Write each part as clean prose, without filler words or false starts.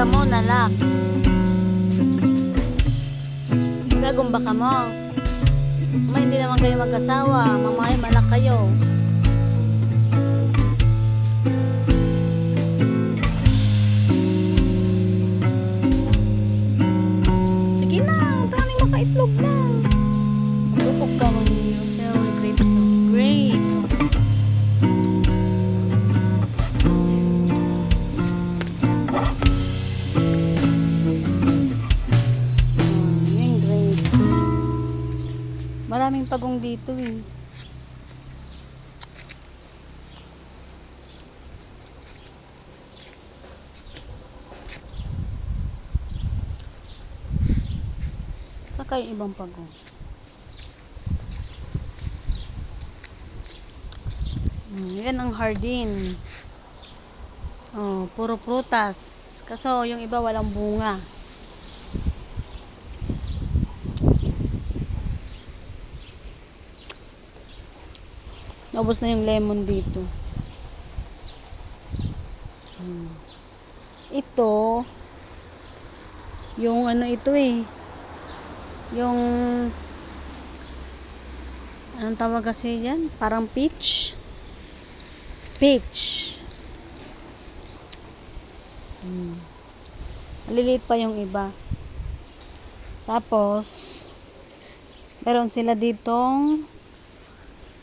ka mo, nalak. Gagumba ka mo. Hindi naman kayo mag-asawa. Mamaya malak kayo. Sige na, tani makaitlog na. Magupok ka mo ninyo. Pero grapes. Grapes. Maraming pagong dito eh. Saka yung ibang pagong. Yan ang hardin. Oh, puro prutas. Kaso yung iba walang bunga. Naubos na yung lemon dito. Ito, yung ano ito eh. Yung, anong tawag kasi yan? Parang peach. Peach. Maliliit pa yung iba. Tapos, meron sila ditong,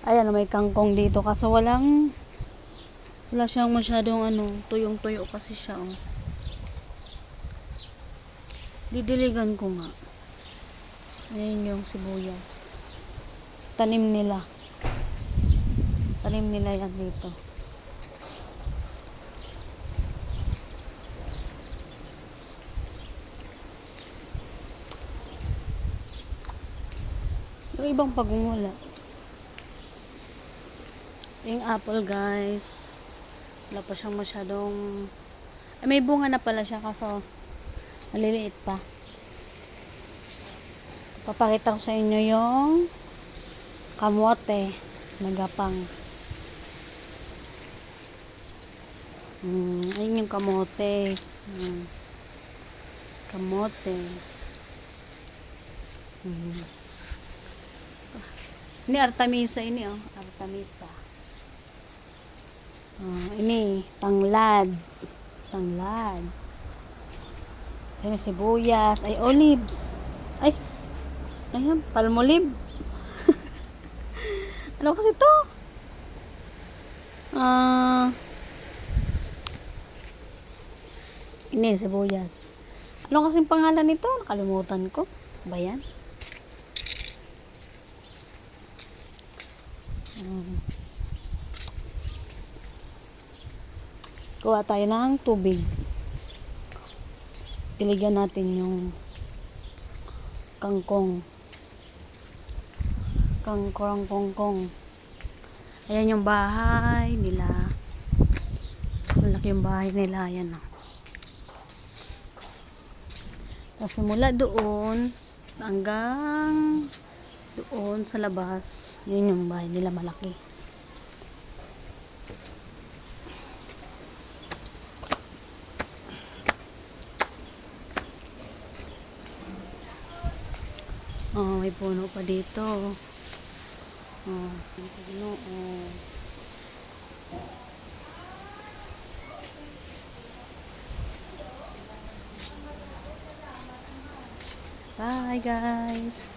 ayan, may kangkong dito. Kaso wala siyang masyadong tuyong-tuyo kasi siya. Oh. Didiligan ko nga. Ayan yung sibuyas. Tanim nila. Tanim nila yan dito. Yung ibang pagong wala. Yung apple guys, wala pa siyang masyadong may bunga na pala siya kaso maliliit pa. Papakita ko sa inyo yung kamote na gapang. Ayun yung kamote. Kamote. Ini artamisa ini oh, artamisa. Ini tanglad. Tanglad. Ini sibuyas, ay olives. Ay. Ayan, palmolive. Ano kasi to? Ini sibuyas. Ano kasing pangalan nito? Nakalimutan ko. Ba yan? Kuha tayo ng tubig. Diligan natin yung kangkong. Kangkong. Ayan yung bahay nila. Malaki yung bahay nila. Ayan. Kasi mula doon hanggang doon sa labas, yun yung bahay nila malaki. May puno pa dito. May puno. Bye guys.